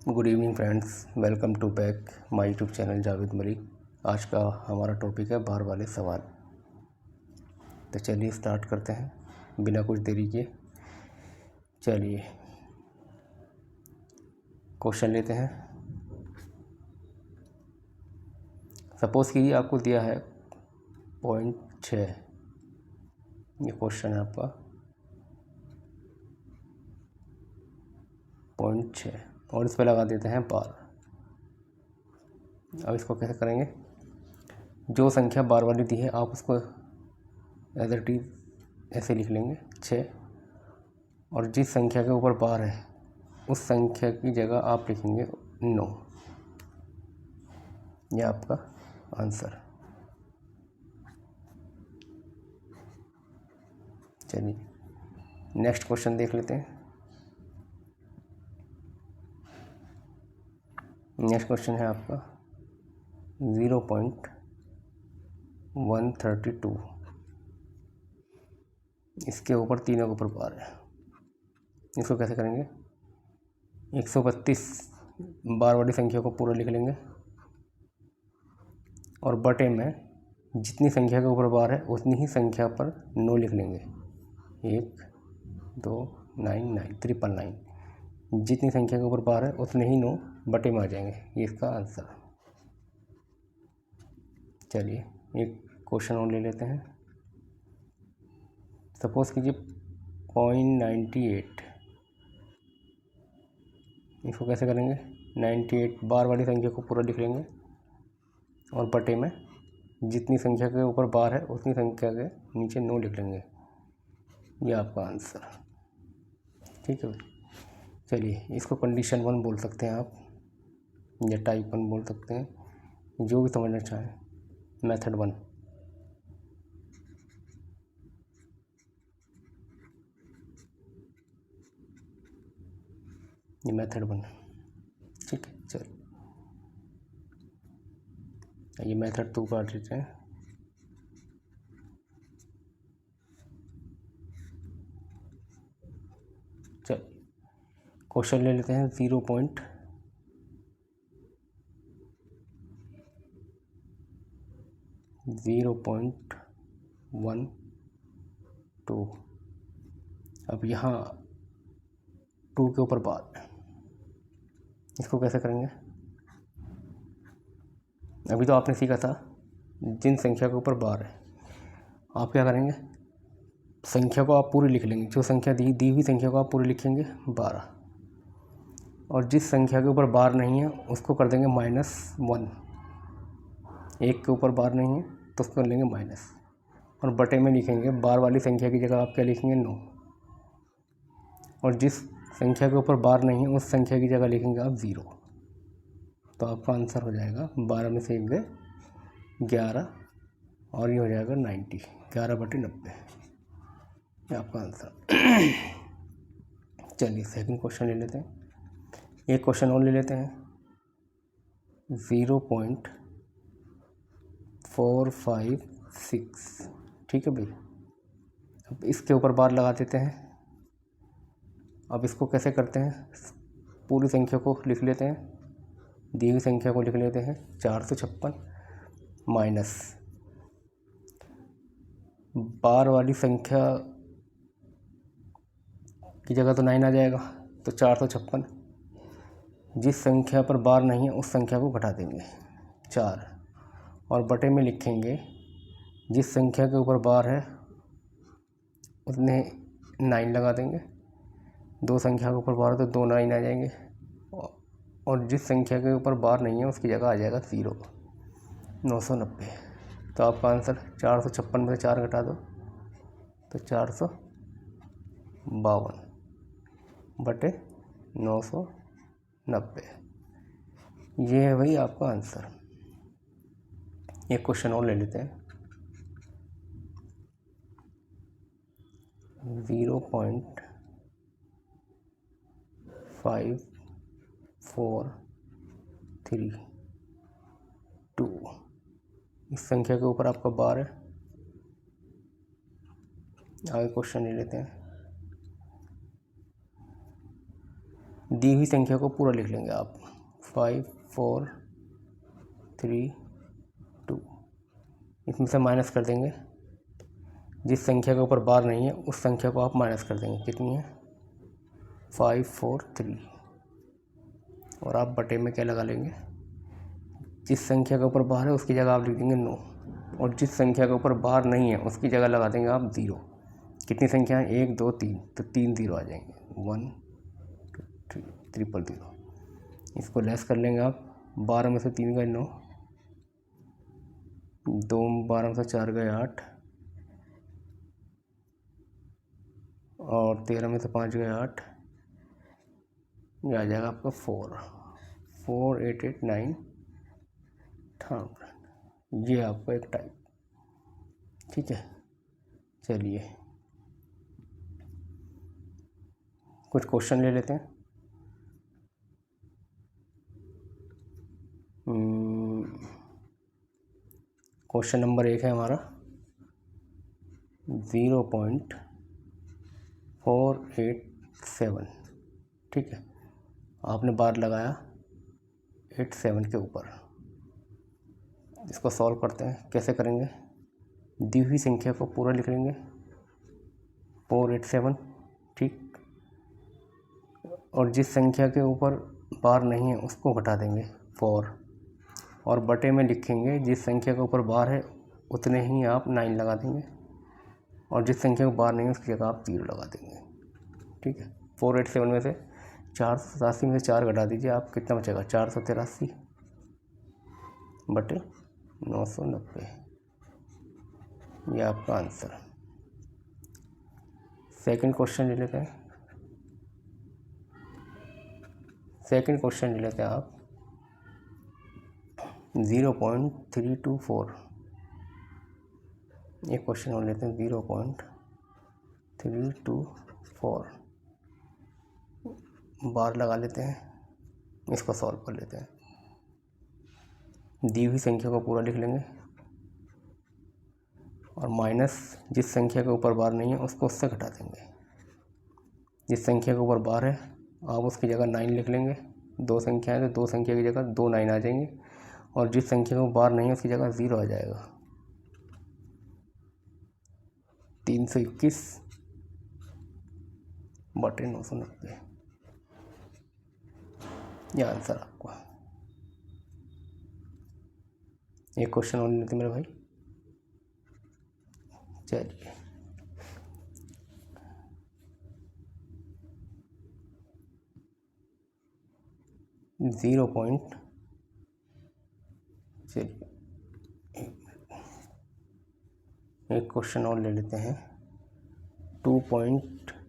Good evening friends, welcome to back my YouTube channel Javed Malik. आज का हमारा टॉपिक है बार वाले सवाल। तो चलिए स्टार्ट करते हैं बिना कुछ देरी के। चलिए क्वेश्चन लेते हैं। सपोज़ कीजिए आपको दिया है 0.6, ये क्वेश्चन है आपका 0.6 और इस पर लगा देते हैं बार। अब इसको कैसे करेंगे? जो संख्या बार वाली दी है आप उसको एज इट इज ऐसे लिख लेंगे 6, और जिस संख्या के ऊपर बार है उस संख्या की जगह आप लिखेंगे 9। यह आपका आंसर। चलिए नेक्स्ट क्वेश्चन देख लेते हैं। नेक्स्ट क्वेश्चन है आपका 0.132। इसके ऊपर तीनों के ऊपर बार है। इसको कैसे करेंगे? 132 बार वाली संख्या को पूरा लिख लेंगे और बटे में जितनी संख्या के ऊपर बार है उतनी ही संख्या पर 9 लिख लेंगे। 1 2 9 9 999। जितनी संख्या के ऊपर बार है उतने ही 9 बटे में आ जाएंगे। ये इसका आंसर। चलिए एक क्वेश्चन और ले लेते हैं। सपोज़ कीजिए 0.98। इसको कैसे करेंगे? 98 बार वाली संख्या को पूरा लिख लेंगे और बटे में जितनी संख्या के ऊपर बार है उतनी संख्या के नीचे 9 लिख लेंगे। ये आपका आंसर। ठीक है, चलिए इसको कंडीशन 1 बोल सकते हैं आप, या टाइप 1 बोल सकते हैं, जो भी समझना चाहें। मेथड 1। ये मेथड 1। ठीक है, चलिए ये मेथड 2 काट लेते हैं। चलिए क्वेश्चन ले लेते हैं 0.12। अब यहाँ 2 के ऊपर बार, इसको कैसे करेंगे? अभी तो आपने सीखा था जिन संख्या के ऊपर बार है आप क्या करेंगे? संख्या को आप पूरी लिख लेंगे। जो संख्या दी हुई संख्या को आप पूरी लिखेंगे 12, और जिस संख्या के ऊपर बार नहीं है उसको कर देंगे -1। 1 के ऊपर बार नहीं है तो उसको कर लेंगे माइनस, और बटे में लिखेंगे बार वाली संख्या की जगह आप क्या लिखेंगे? 9। और जिस संख्या के ऊपर बार नहीं है उस संख्या की जगह लिखेंगे आप 0। तो आपका आंसर हो जाएगा 12 में से 1 गए 11, और ये हो जाएगा 90। 11/90 ये आपका आंसर। चलिए सेकंड क्वेश्चन ले लेते हैं। एक क्वेश्चन और ले लेते हैं 0.456। ठीक है भाई, अब इसके ऊपर बार लगा देते हैं। अब इसको कैसे करते हैं? पूरी संख्या को लिख लेते हैं, दी हुई संख्या को लिख लेते हैं 456 माइनस बार वाली संख्या की जगह तो 9 आ जाएगा, तो 456। जिस संख्या पर बार नहीं है उस संख्या को घटा देंगे 4, और बटे में लिखेंगे जिस संख्या के ऊपर बार है उतने 9 लगा देंगे। 2 संख्या के ऊपर बार है तो 2 9 आ जाएंगे, और जिस संख्या के ऊपर बार नहीं है उसकी जगह आ जाएगा 0। 990। तो आपका आंसर 456 में से 4 घटा दो तो 452/990। ये है भाई आपका आंसर। एक क्वेश्चन और ले लेते हैं 0.5432। इस संख्या के ऊपर आपका बार है। आगे क्वेश्चन ले लेते हैं दी हुई संख्या को पूरा लिख लेंगे आप। 5 4 3 2, इसमें से माइनस कर देंगे। जिस संख्या के ऊपर बार नहीं है उस संख्या को आप माइनस कर देंगे। कितनी है? 5 4 3। और आप बटे में क्या लगा लेंगे? जिस संख्या के ऊपर बार है उसकी जगह आप लिख देंगे 9, और जिस संख्या के ऊपर बार नहीं है उसकी जगह लगा देंगे आप 0। कितनी संख्या है? 1 2 3, तो 3 0 आ जाएंगे। 1 2 3 0 0। इसको लेस कर लेंगे आप। 12 में से 3 गए 9, 2 12 में से 4 गए 8, और 13 में से 5 गए 8। ये आ जाएगा आपका 4 8 8 9 थाउजेंड। ये आपका एक टाइप। ठीक है, चलिए कुछ क्वेश्चन ले लेते हैं। क्वेश्चन नंबर 1 है हमारा 0.487। ठीक है, आपने बार लगाया 87 के ऊपर। इसको सॉल्व करते हैं। कैसे करेंगे? दी हुई संख्या को पूरा लिख लेंगे 487। ठीक, और जिस संख्या के ऊपर बार नहीं है उसको घटा देंगे 4, और बटे में लिखेंगे जिस संख्या के ऊपर बार है उतने ही आप 9 लगा देंगे, और जिस संख्या को बार नहीं है उसकी जगह आप 0 लगा देंगे। ठीक है, 487 में से 487 में से 4 घटा दीजिए, आप कितना बचेगा? 483 बटे 990। यह आपका आंसर। सेकंड क्वेश्चन ले लेते हैं। सेकंड क्वेश्चन ले लेते हैं आप 0.324। एक क्वेश्चन और लेते हैं 0.324। बार लगा लेते हैं, इसको सॉल्व कर लेते हैं। दी हुई संख्या को पूरा लिख लेंगे, और माइनस जिस संख्या के ऊपर बार नहीं है उसको उससे घटा देंगे। जिस संख्या के ऊपर बार है आप उसकी जगह 9 लिख लेंगे। 2 संख्या है तो 2 संख्या की जगह 2 9 आ जाएंगे, और जिस संख्या को बार नहीं है उसकी जगह 0 आ जाएगा। 321 बटे 990। यह आंसर आपका। एक क्वेश्चन और लेते मेरे भाई। चलिए 0 पॉइंट, चलिए एक क्वेश्चन और ले लेते हैं 2.2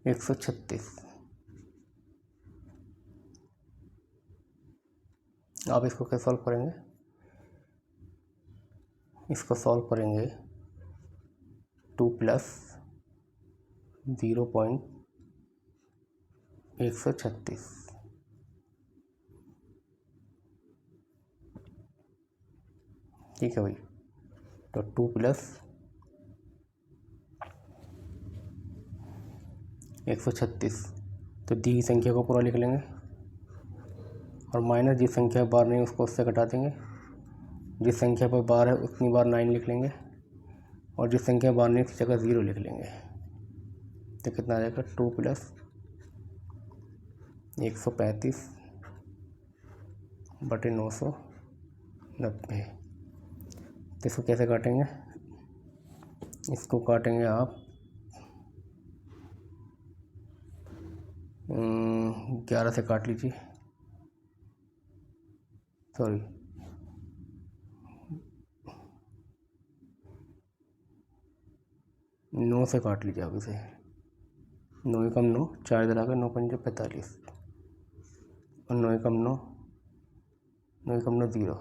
136। आप इसको कैसे सॉल्व करेंगे? इसको सॉल्व करेंगे 2 प्लस 0.136। ठीक है भाई, तो 2 प्लस 136, तो दी हुई संख्या को पूरा लिख लेंगे, और माइनस जिस संख्या बार नहीं उसको उससे घटा देंगे। जिस संख्या पर बार है उतनी बार 9 लिख लेंगे, और जिस संख्या बार नहीं उसकी जगह 0 लिख लेंगे। तो कितना आ जाएगा? 2 प्लस 135 बटे 990। तो इसको कैसे काटेंगे? इसको काटेंगे आप 11 से काट लीजिए, सॉरी 9 से काट लीजिए आप इसे। 9 कम 9, 4 इधर आ गए, 9 पंजे 45, और 9 कम 9, 9 कम 9 0,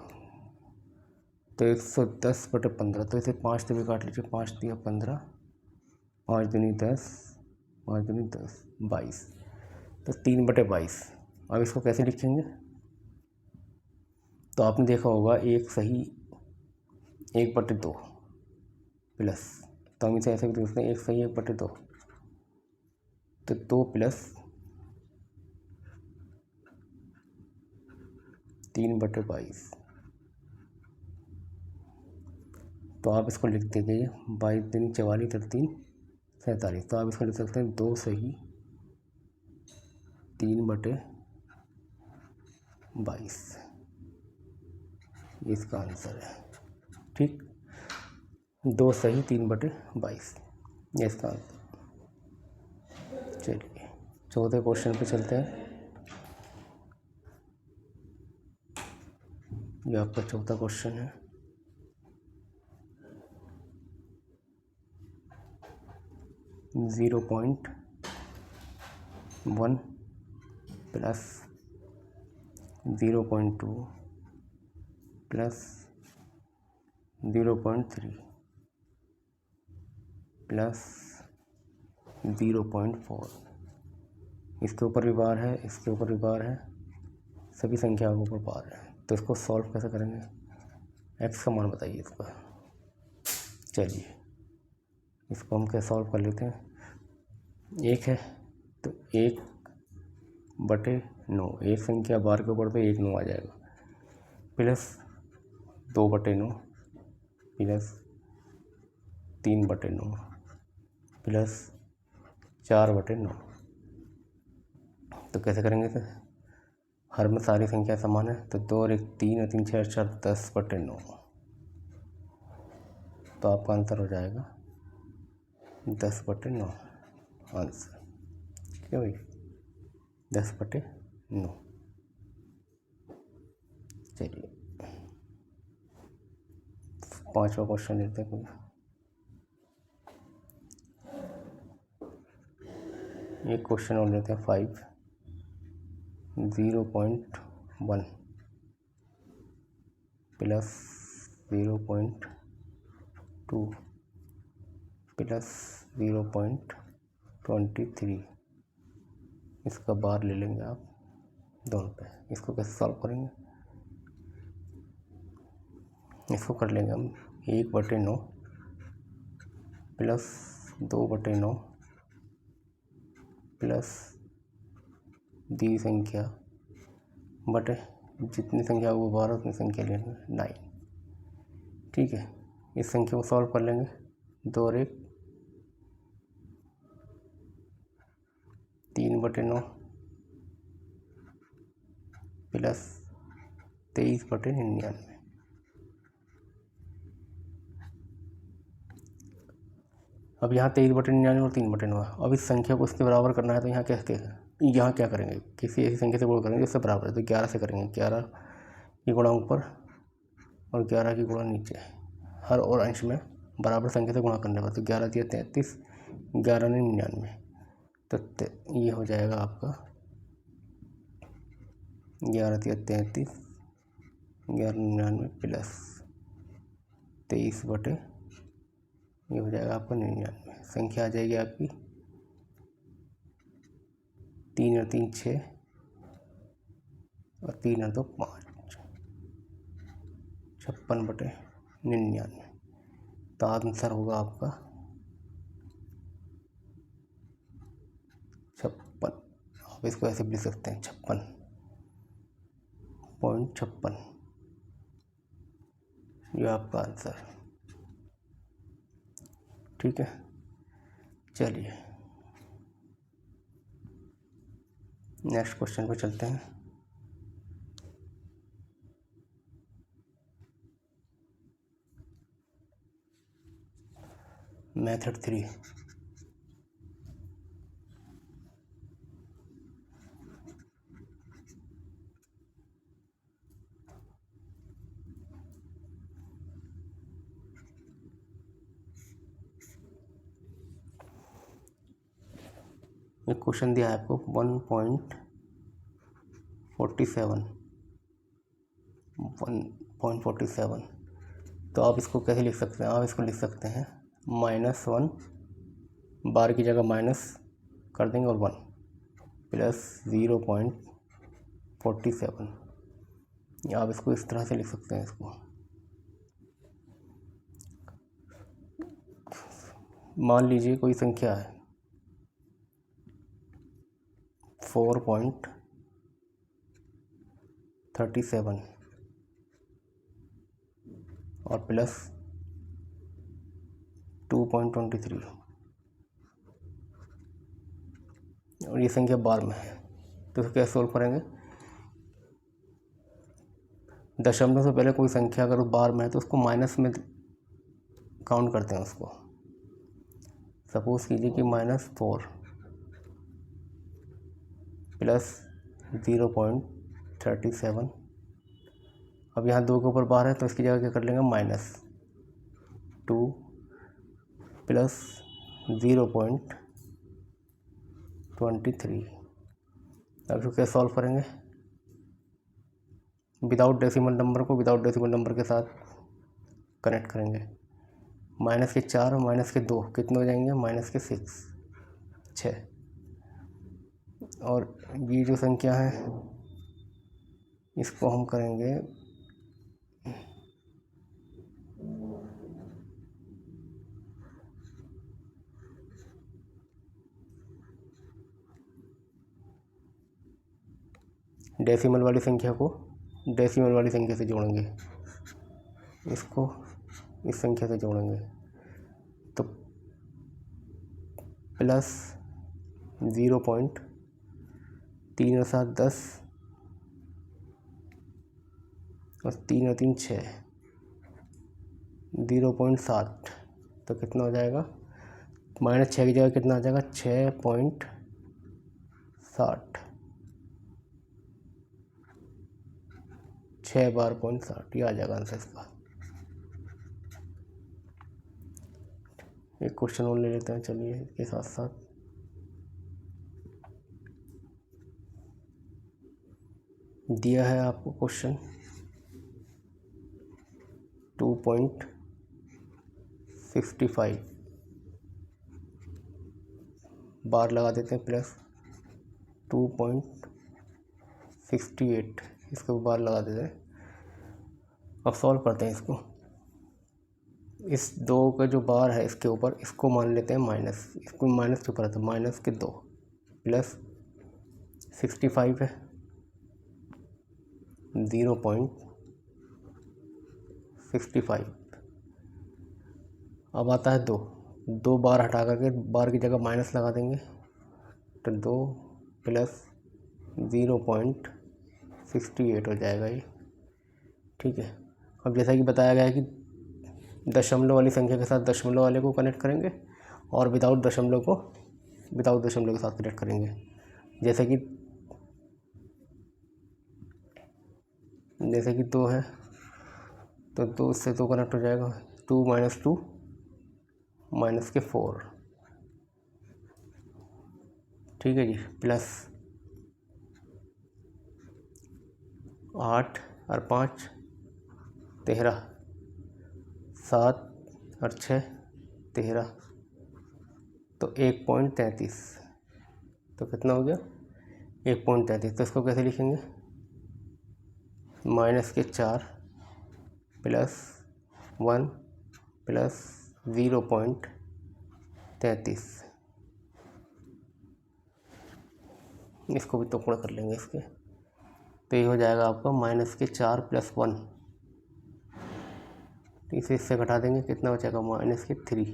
तो 110 बटे 15। तो इसे 5 से भी काट लीजिए। 5 दिया 15, 5 दूनी 10, 5 दूनी 10, 22, तो 3 बटे 22। अब इसको कैसे लिखेंगे? तो आपने देखा होगा एक सही 1/2 प्लस, तो हम इसे ऐसे भी लिख सकते हैं 1 सही 1/2, तो 2 प्लस 3/22। तो आप इसको लिख दीजिए 22 दूनी 44 और 3 47। तो आप इसको लिख सकते हैं 2 सही 3/22, इसका आंसर है। ठीक, 2 सही 3/22, ये इसका आंसर। चलिए चौथे क्वेश्चन पे चलते हैं। ये आपका चौथा क्वेश्चन है। (0.1 प्लस 0.2 प्लस 0.3 प्लस 0.4। इसके ऊपर भी बार है, इसके ऊपर भी बार है, सभी संख्याओं के ऊपर बार है। तो इसको सॉल्व कैसे करेंगे? एक्स का मान बताइए इसका। चलिए इसको हम कैसे सॉल्व कर लेते हैं। 1 है तो 1/9, एक संख्या बार के ऊपर तो 1 9 आ जाएगा, प्लस 2/9 प्लस 3/9 प्लस 4/9। तो कैसे करेंगे सर? हर में सारी संख्या समान है, तो 2 और 1 3 और 3 6 4 10/9। तो आपका आंसर हो जाएगा 10/9 आंसर। क्यों भाई? 10/9। चलिए 5वां क्वेश्चन लेते हैं। कोई एक क्वेश्चन और लेते हैं 5। 0.1 प्लस 0.2 प्लस 0.23। इसका बार ले लेंगे आप दोनों पे। इसको कैसे सॉल्व करेंगे? इसको कर लेंगे हम 1/9 प्लस 2/9 प्लस दी संख्या बटे जितनी संख्या को बार उतनी संख्या लेंगे 9। ठीक है, इस संख्या को सॉल्व कर लेंगे। 2 और 1 3/9 प्लस 23/99। अब यहाँ 23/99 और 3/9। अब इस संख्या को इसके बराबर करना है, तो यहाँ यहाँ क्या करेंगे? किसी ऐसी संख्या से गुणा करेंगे जिससे बराबर है। तो 11 से करेंगे, 11 की गुणा ऊपर और 11 की गुणा नीचे, हर और अंश में बराबर संख्या से गुणा करने पर। तो 11 दिया 33, 11 ने 99। तो ये हो जाएगा आपका 11 दिया 33, 11 99 प्लस 23 ये हो जाएगा आपका 99। संख्या आ जाएगी आपकी 3 और 3 6 और 3 और 2 5, 56/99। तो आंसर होगा आपका 56। आप इसको ऐसे भी लिख सकते हैं 56.56। ये आपका आंसर। ठीक है, चलिए नेक्स्ट क्वेश्चन पर चलते हैं। मेथड 3। एक क्वेश्चन दिया है आपको 1.47। तो आप इसको कैसे लिख सकते हैं? आप इसको लिख सकते हैं -1, बार की जगह माइनस कर देंगे और 1 प्लस 0.47। या आप इसको इस तरह से लिख सकते हैं इसको, मान लीजिए कोई संख्या है 4.37 और प्लस 2.23 और ये संख्या बार में है, तो इसको कैसे सोल्व करेंगे। दशमलव से पहले कोई संख्या अगर बार में है तो उसको माइनस में काउंट करते हैं उसको। सपोज कीजिए कि -4 प्लस 0.37। अब यहाँ 2 के ऊपर बार है तो इसकी जगह क्या कर लेंगे, -2 प्लस 0.23। अब इसको कैसे सॉल्व करेंगे, विदाउट डेसिमल नंबर को विदाउट डेसिमल नंबर के साथ कनेक्ट करेंगे। -4 और -2 कितने हो जाएंगे, -6। और ये जो संख्या है इसको हम करेंगे डेसिमल वाली संख्या को डेसिमल वाली संख्या से जोड़ेंगे, इसको इस संख्या से जोड़ेंगे तो प्लस 0.3 और 7 10 और 3 और 3 6 0.7। तो कितना हो जाएगा, -6 की जगह कितना आ जाएगा, 6.60, 6 बार 0.60 ये आ जाएगा आंसर इसका। एक क्वेश्चन और ले लेते हैं, चलिए इसके साथ साथ। दिया है आपको क्वेश्चन 2.55 बार लगा देते हैं प्लस 2.68 इसको बार लगा देते हैं। अब सॉल्व करते हैं इसको। इस 2 का जो बार है इसके ऊपर इसको मान लेते हैं माइनस, इसको माइनस के ऊपर आता है -2 प्लस 65 है 0.65। अब आता है 2 बार हटा करके बार की जगह माइनस लगा देंगे तो 2 प्लस 0.68 हो जाएगा ये, ठीक है। अब जैसा कि बताया गया है कि दशमलव वाली संख्या के साथ दशमलव वाले को कनेक्ट करेंगे और विदाउट दशमलव के साथ कनेक्ट करेंगे। जैसे कि 2 है तो 2 से 2 कनेक्ट हो जाएगा, 2 - 2 -4, ठीक है जी, प्लस 8 और 5 13, 7 और 6 13, तो 1.33। तो कितना हो गया, 1.33। तो इसको कैसे लिखेंगे, -4 प्लस 1 प्लस 0.33। इसको भी टुकड़ा कर लेंगे इसके, तो ये हो जाएगा आपका -4 प्लस 1, इसे इससे घटा देंगे, कितना बचेगा, -3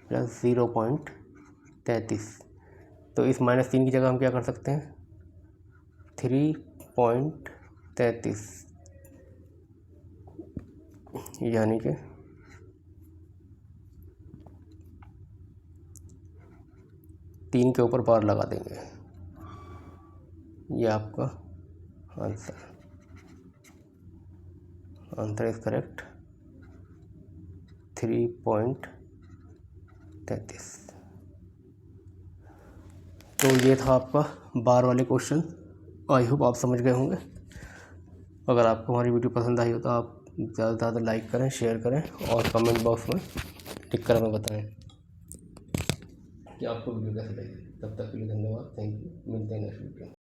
प्लस 0.33। तो इस -3 की जगह हम क्या कर सकते हैं, 3.33, यानी कि 3 के ऊपर बार लगा देंगे। ये आपका आंसर इज करेक्ट, 3.33। तो ये था आपका बार वाले क्वेश्चन। आई होप आप समझ गए होंगे। अगर आपको हमारी वीडियो पसंद आई हो तो आप ज़्यादा से ज़्यादा लाइक करें, शेयर करें और कमेंट बॉक्स में लिख कर हमें बताएं कि आपको वीडियो कैसे लगी। तब तक के लिए धन्यवाद, थैंक यू, मिलते हैं नेक्स्ट वीडियो।